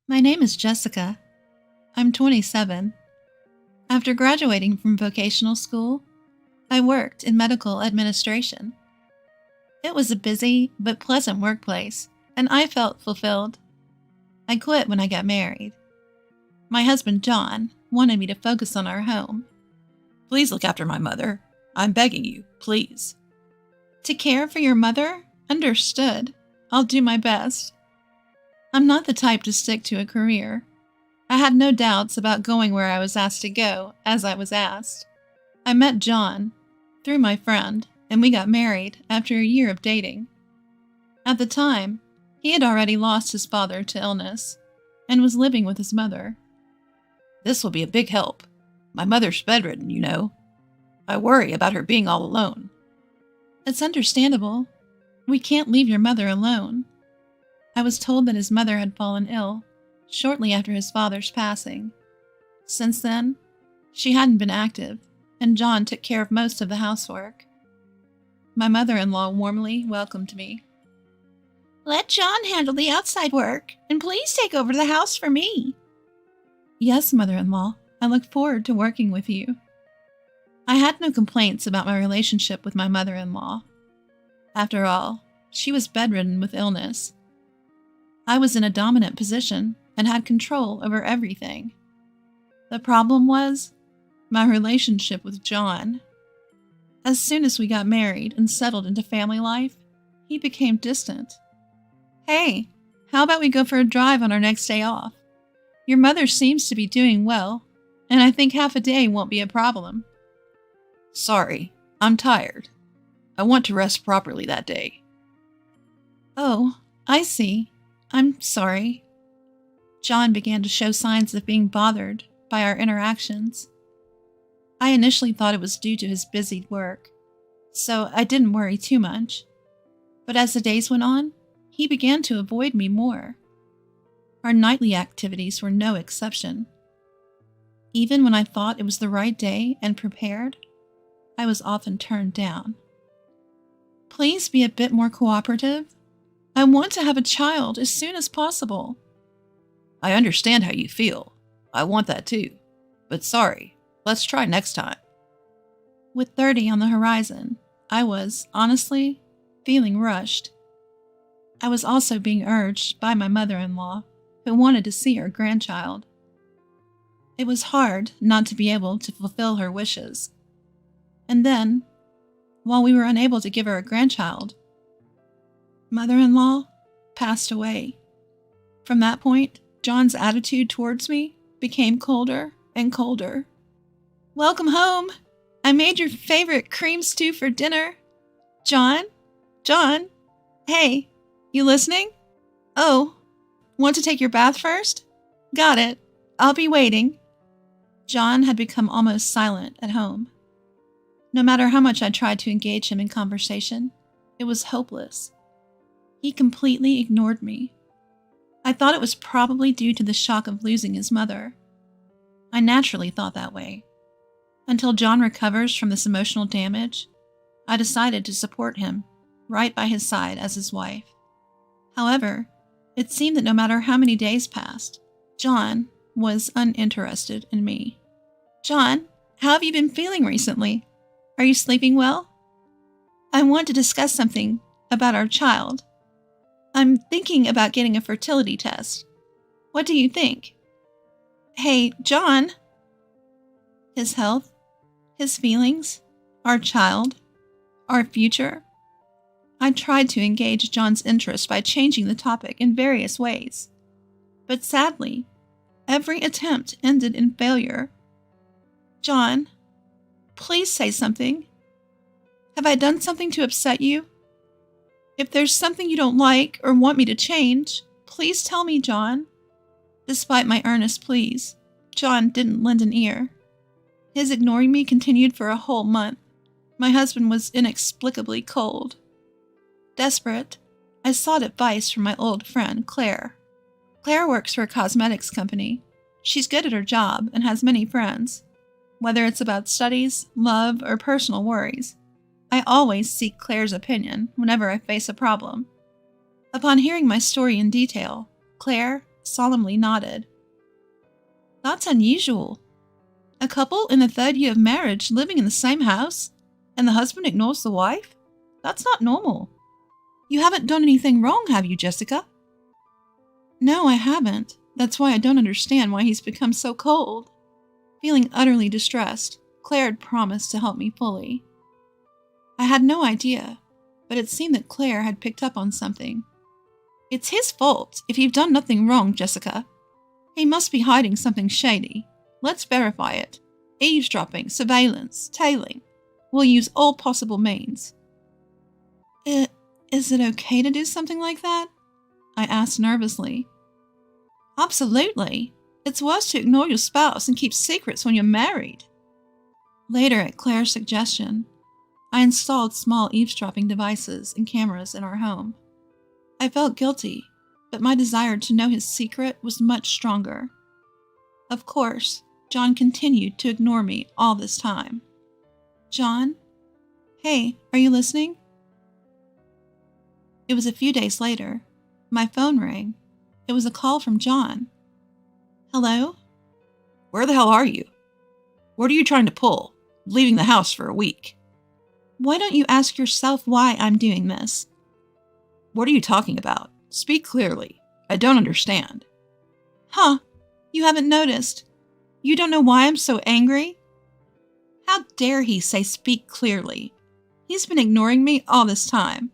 My name is Jessica. I'm 27. After graduating from vocational school, I worked in medical administration. It was a busy but pleasant workplace, and I felt fulfilled. I quit when I got married. My husband, John, wanted me to focus on our home. Please look after my mother. I'm begging you, please. To care for your mother? Understood. I'll do my best. I'm not the type to stick to a career. I had no doubts about going where I was asked to go, as I was asked. I met John through my friend, and we got married after a year of dating. At the time, he had already lost his father to illness and was living with his mother. This will be a big help. My mother's bedridden, you know. I worry about her being all alone. It's understandable. We can't leave your mother alone. I was told that his mother had fallen ill shortly after his father's passing. Since then, she hadn't been active, and John took care of most of the housework. My mother-in-law warmly welcomed me. Let John handle the outside work, and please take over the house for me. Yes, mother-in-law, I look forward to working with you. I had no complaints about my relationship with my mother-in-law. After all, she was bedridden with illness. I was in a dominant position and had control over everything. The problem was my relationship with John. As soon as we got married and settled into family life, he became distant. Hey, how about we go for a drive on our next day off? Your mother seems to be doing well, and I think half a day won't be a problem. Sorry, I'm tired. I want to rest properly that day. Oh, I see. I'm sorry. John began to show signs of being bothered by our interactions. I initially thought it was due to his busy work, so I didn't worry too much. But as the days went on, he began to avoid me more. Our nightly activities were no exception. Even when I thought it was the right day and prepared, I was often turned down. Please be a bit more cooperative. I want to have a child as soon as possible. I understand how you feel. I want that too. But sorry, let's try next time. With 30 on the horizon, I was, honestly, feeling rushed. I was also being urged by my mother-in-law, who wanted to see her grandchild. It was hard not to be able to fulfill her wishes. And then, while we were unable to give her a grandchild, mother-in-law passed away. From that point, John's attitude towards me became colder and colder. Welcome home. I made your favorite cream stew for dinner. John? Hey, you listening? Oh, want to take your bath first? Got it. I'll be waiting. John had become almost silent at home. No matter how much I tried to engage him in conversation, it was hopeless. He completely ignored me. I thought it was probably due to the shock of losing his mother. I naturally thought that way. Until John recovers from this emotional damage, I decided to support him, right by his side as his wife. However, it seemed that no matter how many days passed, John was uninterested in me. John, how have you been feeling recently? Are you sleeping well? I want to discuss something about our child. I'm thinking about getting a fertility test. What do you think? Hey, John. His health, his feelings, our child, our future. I tried to engage John's interest by changing the topic in various ways. But sadly, every attempt ended in failure. John, please say something. Have I done something to upset you? If there's something you don't like or want me to change, please tell me, John. Despite my earnest pleas, John didn't lend an ear. His ignoring me continued for a whole month. My husband was inexplicably cold. Desperate, I sought advice from my old friend, Claire. Claire works for a cosmetics company. She's good at her job and has many friends. Whether it's about studies, love, or personal worries, I always seek Claire's opinion whenever I face a problem. Upon hearing my story in detail, Claire solemnly nodded. That's unusual. A couple in the third year of marriage living in the same house, and the husband ignores the wife? That's not normal. You haven't done anything wrong, have you, Jessica? No, I haven't. That's why I don't understand why he's become so cold. Feeling utterly distressed, Claire had promised to help me fully. I had no idea, but it seemed that Claire had picked up on something. It's his fault if you've done nothing wrong, Jessica. He must be hiding something shady. Let's verify it. Eavesdropping, surveillance, tailing. We'll use all possible means. Is it okay to do something like that? I asked nervously. Absolutely. It's worse to ignore your spouse and keep secrets when you're married. Later, at Claire's suggestion, I installed small eavesdropping devices and cameras in our home. I felt guilty, but my desire to know his secret was much stronger. Of course, John continued to ignore me all this time. John? Hey, are you listening? It was a few days later. My phone rang. It was a call from John. Hello? Where the hell are you? What are you trying to pull? Leaving the house for a week. Why don't you ask yourself why I'm doing this? What are you talking about? Speak clearly. I don't understand. Huh? You haven't noticed? You don't know why I'm so angry? How dare he say speak clearly? He's been ignoring me all this time.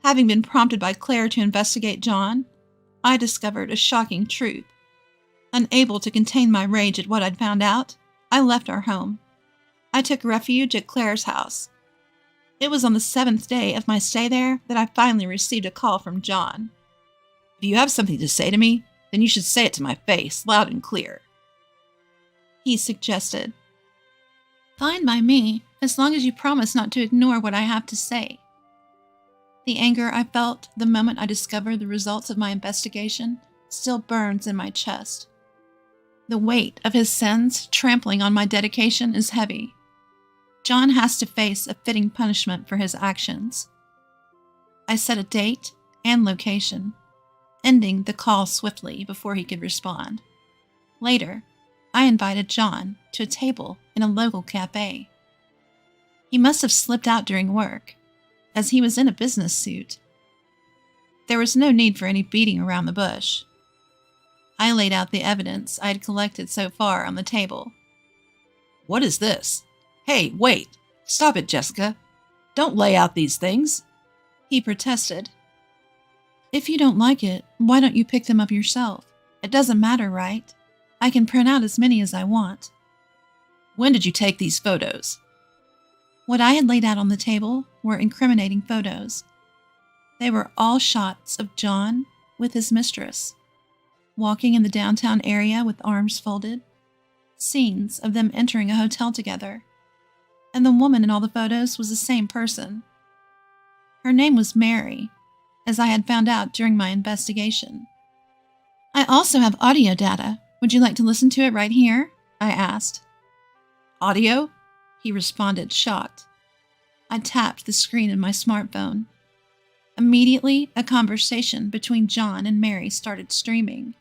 Having been prompted by Claire to investigate John, I discovered a shocking truth. Unable to contain my rage at what I'd found out, I left our home. I took refuge at Claire's house. It was on the 7th day of my stay there that I finally received a call from John. If you have something to say to me, then you should say it to my face, loud and clear. He suggested. Fine by me, as long as you promise not to ignore what I have to say. The anger I felt the moment I discovered the results of my investigation still burns in my chest. The weight of his sins trampling on my dedication is heavy. John has to face a fitting punishment for his actions. I set a date and location, ending the call swiftly before he could respond. Later, I invited John to a table in a local cafe. He must have slipped out during work, as he was in a business suit. There was no need for any beating around the bush. I laid out the evidence I had collected so far on the table. What is this? Hey, wait! Stop it, Jessica! Don't lay out these things! He protested. If you don't like it, why don't you pick them up yourself? It doesn't matter, right? I can print out as many as I want. When did you take these photos? What I had laid out on the table were incriminating photos. They were all shots of John with his mistress, walking in the downtown area with arms folded, scenes of them entering a hotel together, and the woman in all the photos was the same person. Her name was Mary, as I had found out during my investigation. I also have audio data. Would you like to listen to it right here? I asked. Audio? He responded, shocked. I tapped the screen in my smartphone. Immediately, a conversation between John and Mary started streaming.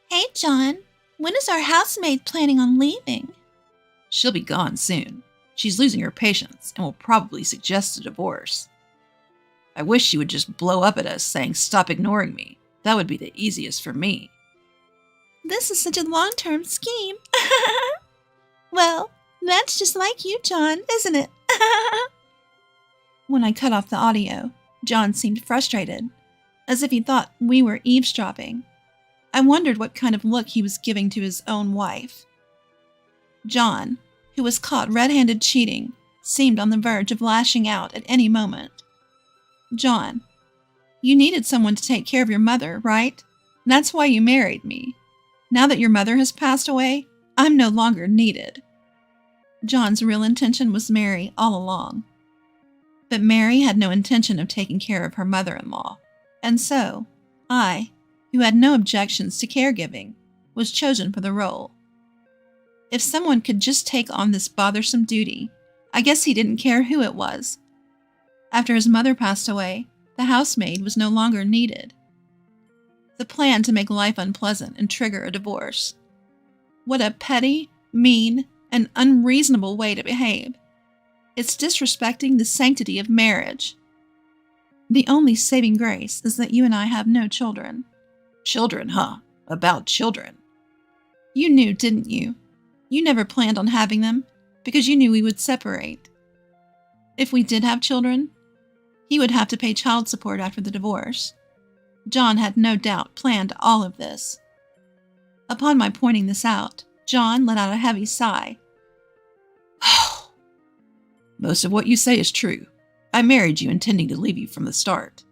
Hey, John, when is our housemaid planning on leaving? She'll be gone soon. She's losing her patience and will probably suggest a divorce. I wish she would just blow up at us saying, "Stop ignoring me." That would be the easiest for me. This is such a long-term scheme. Well, that's just like you, John, isn't it? When I cut off the audio, John seemed frustrated, as if he thought we were eavesdropping. I wondered what kind of look he was giving to his own wife. John, who was caught red-handed cheating, seemed on the verge of lashing out at any moment. John, you needed someone to take care of your mother, right? That's why you married me. Now that your mother has passed away, I'm no longer needed. John's real intention was Mary all along. But Mary had no intention of taking care of her mother-in-law, and so I, who had no objections to caregiving, was chosen for the role. If someone could just take on this bothersome duty, I guess he didn't care who it was. After his mother passed away, the housemaid was no longer needed. The plan to make life unpleasant and trigger a divorce. What a petty, mean, and unreasonable way to behave. It's disrespecting the sanctity of marriage. The only saving grace is that you and I have no children. Children, huh? About children. You knew, didn't you? You never planned on having them because you knew we would separate. If we did have children, he would have to pay child support after the divorce. John had no doubt planned all of this. Upon my pointing this out, John let out a heavy sigh. Most of what you say is true. I married you intending to leave you from the start.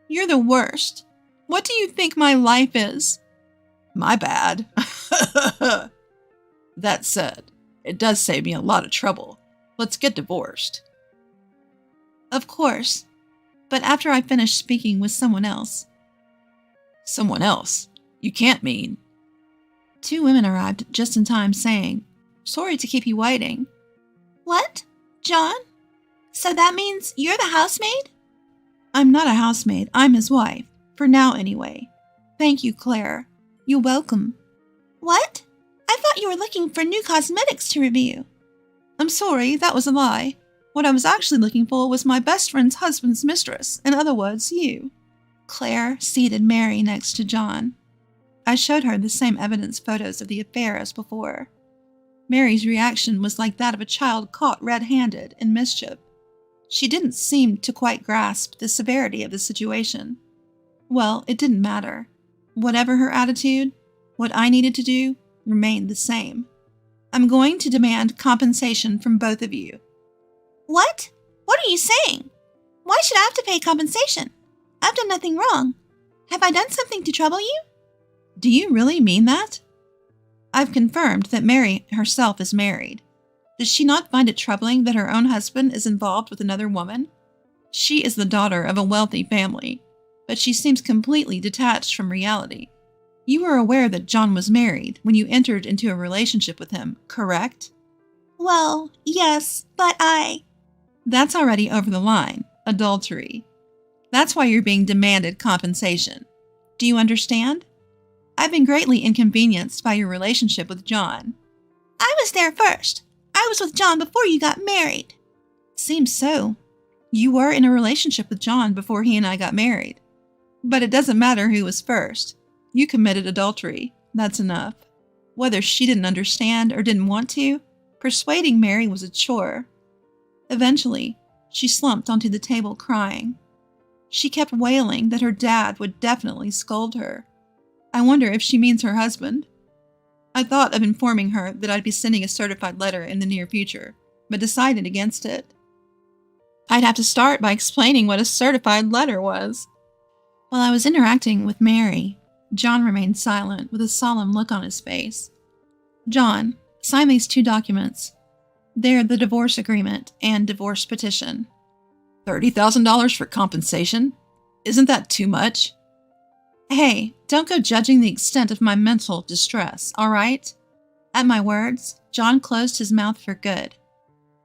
You're the worst. What do you think my life is? My bad. That said, it does save me a lot of trouble. Let's get divorced. Of course. But after I finish speaking with someone else. Someone else? You can't mean. 2 women arrived just in time saying, "Sorry to keep you waiting." What? John? So that means you're the housemaid? I'm not a housemaid. I'm his wife. For now, anyway. Thank you, Claire. You're welcome. What? I thought you were looking for new cosmetics to review. I'm sorry, that was a lie. What I was actually looking for was my best friend's husband's mistress. In other words, you. Claire seated Mary next to John. I showed her the same evidence photos of the affair as before. Mary's reaction was like that of a child caught red-handed in mischief. She didn't seem to quite grasp the severity of the situation. Well, it didn't matter. Whatever her attitude, what I needed to do remained the same. I'm going to demand compensation from both of you. What? What are you saying? Why should I have to pay compensation? I've done nothing wrong. Have I done something to trouble you? Do you really mean that? I've confirmed that Mary herself is married. Does she not find it troubling that her own husband is involved with another woman? She is the daughter of a wealthy family, but she seems completely detached from reality. You were aware that John was married when you entered into a relationship with him, correct? Well, yes, but That's already over the line. Adultery. That's why you're being demanded compensation. Do you understand? I've been greatly inconvenienced by your relationship with John. I was there first. I was with John before you got married. Seems so. You were in a relationship with John before he and I got married. But it doesn't matter who was first. You committed adultery. That's enough. Whether she didn't understand or didn't want to, persuading Mary was a chore. Eventually, she slumped onto the table crying. She kept wailing that her dad would definitely scold her. I wonder if she means her husband. I thought of informing her that I'd be sending a certified letter in the near future, but decided against it. I'd have to start by explaining what a certified letter was. While I was interacting with Mary, John remained silent with a solemn look on his face. John, sign these 2 documents. They're the divorce agreement and divorce petition. $30,000 for compensation? Isn't that too much? Hey, don't go judging the extent of my mental distress, all right? At my words, John closed his mouth for good.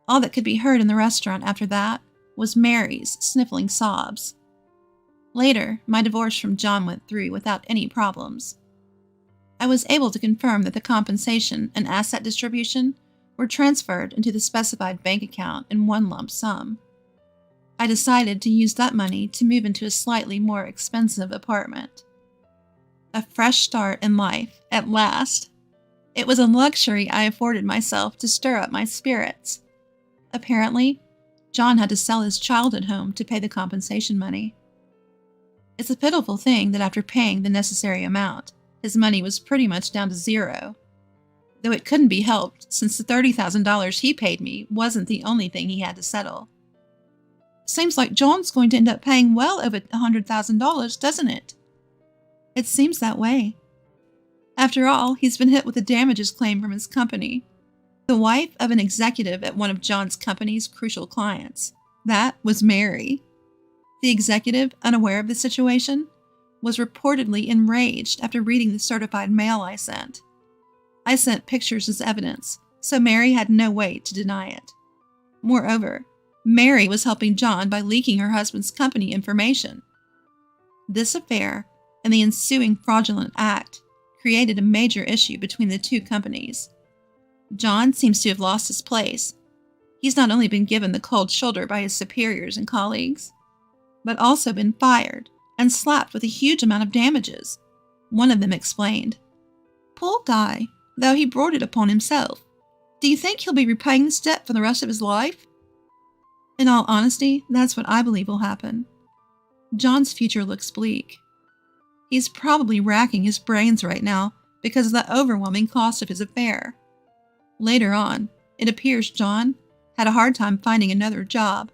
All that could be heard in the restaurant after that was Mary's sniffling sobs. Later, my divorce from John went through without any problems. I was able to confirm that the compensation and asset distribution were transferred into the specified bank account in one lump sum. I decided to use that money to move into a slightly more expensive apartment. A fresh start in life, at last. It was a luxury I afforded myself to stir up my spirits. Apparently, John had to sell his childhood home to pay the compensation money. It's a pitiful thing that after paying the necessary amount, his money was pretty much down to zero. Though it couldn't be helped since the $30,000 he paid me wasn't the only thing he had to settle. Seems like John's going to end up paying well over $100,000, doesn't it? It seems that way. After all, he's been hit with a damages claim from his company. The wife of an executive at one of John's company's crucial clients. That was Mary. The executive, unaware of the situation, was reportedly enraged after reading the certified mail I sent. I sent pictures as evidence, so Mary had no way to deny it. Moreover, Mary was helping John by leaking her husband's company information. This affair and the ensuing fraudulent act created a major issue between the two companies. John seems to have lost his place. He's not only been given the cold shoulder by his superiors and colleagues, but also been fired and slapped with a huge amount of damages. One of them explained, "Poor guy, though he brought it upon himself. Do you think he'll be repaying this debt for the rest of his life?" In all honesty, that's what I believe will happen. John's future looks bleak. He's probably racking his brains right now because of the overwhelming cost of his affair. Later on, it appears John had a hard time finding another job.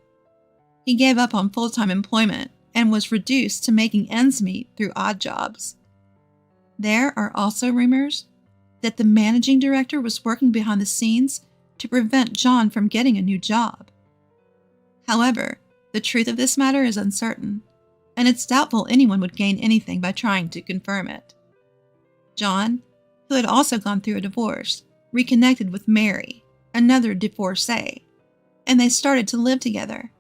He gave up on full-time employment and was reduced to making ends meet through odd jobs. There are also rumors that the managing director was working behind the scenes to prevent John from getting a new job. However, the truth of this matter is uncertain, and it's doubtful anyone would gain anything by trying to confirm it. John, who had also gone through a divorce, reconnected with Mary, another divorcee, and they started to live together.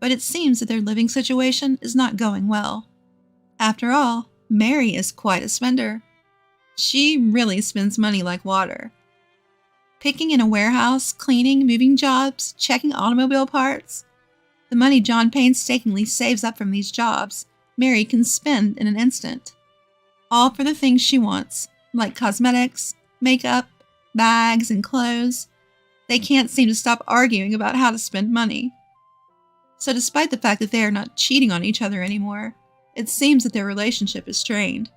But it seems that their living situation is not going well. After all, Mary is quite a spender. She really spends money like water. Picking in a warehouse, cleaning, moving jobs, checking automobile parts. The money John painstakingly saves up from these jobs, Mary can spend in an instant. All for the things she wants, like cosmetics, makeup, bags, and clothes. They can't seem to stop arguing about how to spend money. So despite the fact that they are not cheating on each other anymore, it seems that their relationship is strained.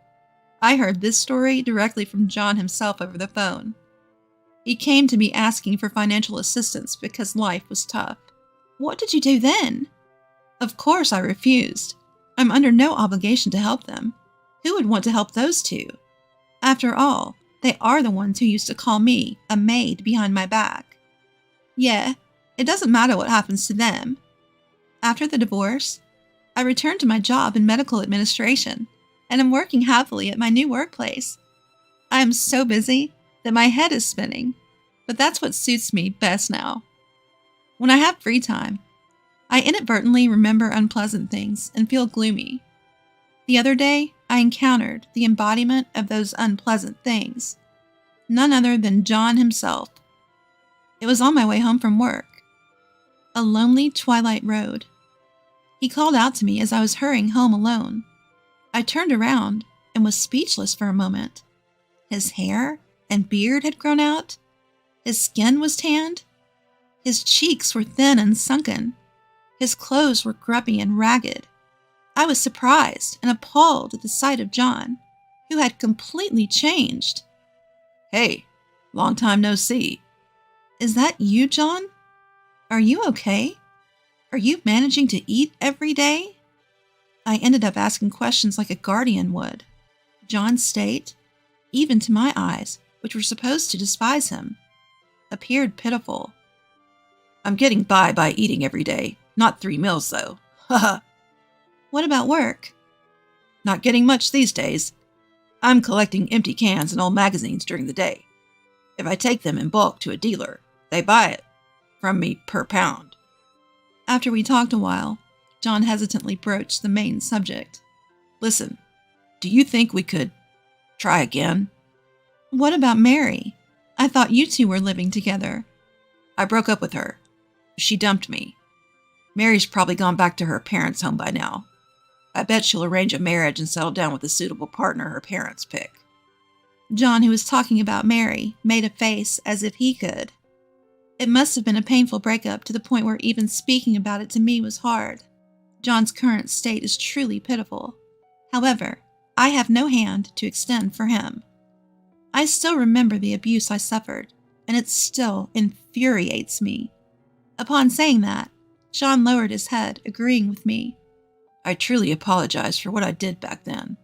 I heard this story directly from John himself over the phone. He came to me asking for financial assistance because life was tough. What did you do then? Of course I refused. I'm under no obligation to help them. Who would want to help those two? After all, they are the ones who used to call me a maid behind my back. Yeah, it doesn't matter what happens to them. After the divorce, I returned to my job in medical administration and am working happily at my new workplace. I am so busy that my head is spinning, but that's what suits me best now. When I have free time, I inadvertently remember unpleasant things and feel gloomy. The other day, I encountered the embodiment of those unpleasant things, none other than John himself. It was on my way home from work. A lonely twilight road. He called out to me as I was hurrying home alone. I turned around and was speechless for a moment. His hair and beard had grown out. His skin was tanned. His cheeks were thin and sunken. His clothes were grubby and ragged. I was surprised and appalled at the sight of John, who had completely changed. "Hey, long time no see." "Is that you, John? Are you okay? Are you managing to eat every day?" I ended up asking questions like a guardian would. John's state, even to my eyes, which were supposed to despise him, appeared pitiful. "I'm getting by eating every day. Not 3 meals, though. Haha." "What about work?" "Not getting much these days. I'm collecting empty cans and old magazines during the day. If I take them in bulk to a dealer, they buy it from me per pound." After we talked a while, John hesitantly broached the main subject. "Listen, do you think we could try again?" "What about Mary? I thought you two were living together." "I broke up with her. She dumped me. Mary's probably gone back to her parents' home by now. I bet she'll arrange a marriage and settle down with a suitable partner her parents pick." John, who was talking about Mary, made a face as if he could. It must have been a painful breakup to the point where even speaking about it to me was hard. John's current state is truly pitiful. However, I have no hand to extend for him. I still remember the abuse I suffered, and it still infuriates me. Upon saying that, John lowered his head, agreeing with me. "I truly apologize for what I did back then."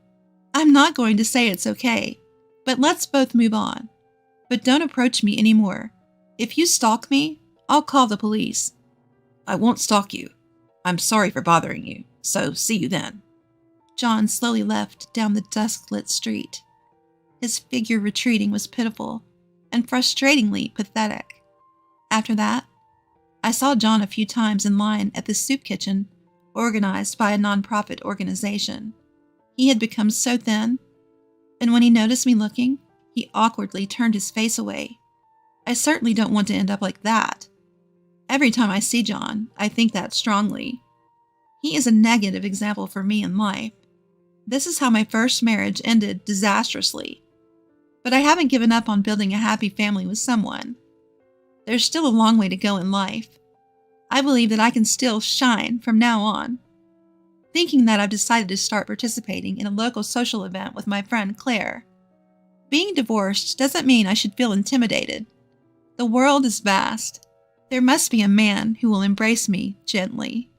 "I'm not going to say it's okay, but let's both move on. But don't approach me anymore. If you stalk me, I'll call the police." "I won't stalk you. I'm sorry for bothering you, so see you then." John slowly left down the dusk-lit street. His figure retreating was pitiful and frustratingly pathetic. After that, I saw John a few times in line at the soup kitchen organized by a nonprofit organization. He had become so thin, and when he noticed me looking, he awkwardly turned his face away. I certainly don't want to end up like that. Every time I see John, I think that strongly. He is a negative example for me in life. This is how my first marriage ended disastrously. But I haven't given up on building a happy family with someone. There's still a long way to go in life. I believe that I can still shine from now on. Thinking that, I've decided to start participating in a local social event with my friend Claire. Being divorced doesn't mean I should feel intimidated. The world is vast. There must be a man who will embrace me gently.